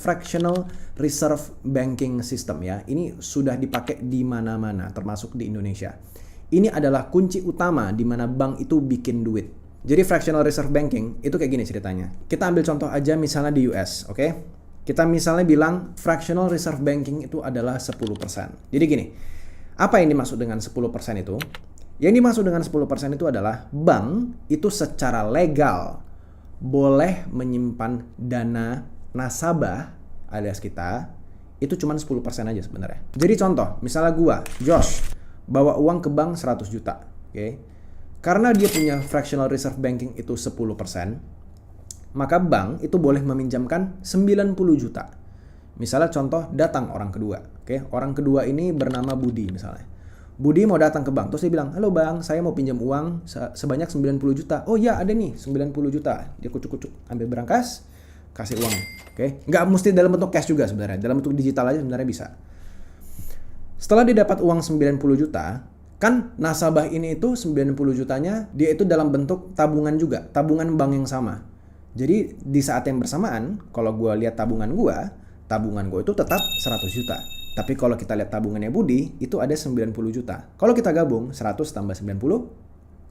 fractional reserve banking system ya. Ini sudah dipakai di mana-mana, termasuk di Indonesia. Ini adalah kunci utama di mana bank itu bikin duit. Jadi fractional reserve banking itu kayak gini ceritanya. Kita ambil contoh aja misalnya di US, oke? Kita misalnya bilang fractional reserve banking itu adalah 10%. Jadi gini, apa yang dimaksud dengan 10% itu? Yang dimaksud dengan 10% itu adalah bank itu secara legal boleh menyimpan dana nasabah alias kita itu cuma 10% aja sebenarnya. Jadi contoh, misalnya gua, Josh, bawa uang ke bank 100 juta, oke? Karena dia punya fractional reserve banking itu 10%, maka bank itu boleh meminjamkan 90 juta. Misalnya contoh datang orang kedua, oke? Orang kedua ini bernama Budi misalnya. Budi mau datang ke bank, terus dia bilang, "Halo bang, saya mau pinjam uang sebanyak 90 juta. Oh iya ada nih 90 juta. Dia kucuk-kucuk, ambil berangkas, kasih uang. Oke? Nggak mesti dalam bentuk cash juga sebenarnya. Dalam bentuk digital aja sebenarnya bisa. Setelah dia dapat uang 90 juta, kan nasabah ini itu 90 jutanya, dia itu dalam bentuk tabungan juga. Tabungan bank yang sama. Jadi di saat yang bersamaan, kalau gue lihat tabungan gue itu tetap 100 juta. Tapi kalau kita lihat tabungannya Budi, itu ada 90 juta. Kalau kita gabung, 100 tambah 90,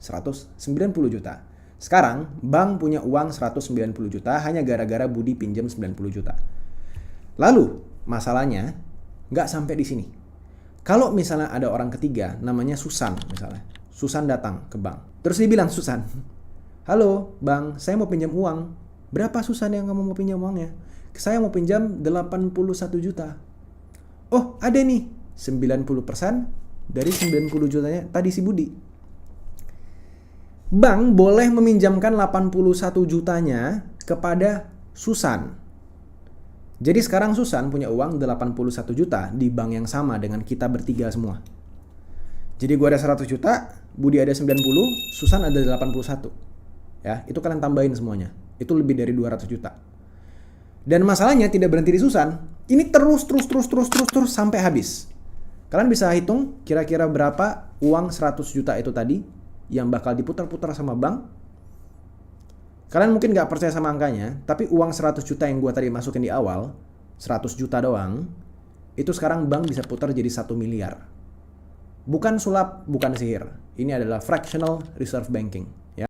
190 juta. Sekarang, bank punya uang 190 juta hanya gara-gara Budi pinjam 90 juta. Lalu, masalahnya nggak sampai di sini. Kalau misalnya ada orang ketiga, namanya Susan misalnya. Susan datang ke bank. Terus dia bilang, Susan, "Halo bang, saya mau pinjam uang. Berapa Susan yang kamu mau pinjam uangnya?" "Saya mau pinjam 81 juta. "Oh ada nih, 90% dari 90 jutanya tadi si Budi." Bank boleh meminjamkan 81 jutanya kepada Susan. Jadi sekarang Susan punya uang 81 juta di bank yang sama dengan kita bertiga semua. Jadi gue ada 100 juta, Budi ada 90, Susan ada 81. Ya, itu kalian tambahin semuanya. Itu lebih dari 200 juta. Dan masalahnya tidak berhenti di Susan. Ini terus sampai habis. Kalian bisa hitung kira-kira berapa uang 100 juta itu tadi yang bakal diputar-putar sama bank. Kalian mungkin gak percaya sama angkanya, tapi uang 100 juta yang gue tadi masukin di awal, 100 juta doang, itu sekarang bank bisa putar jadi 1 miliar. Bukan sulap, bukan sihir. Ini adalah fractional reserve banking. Ya.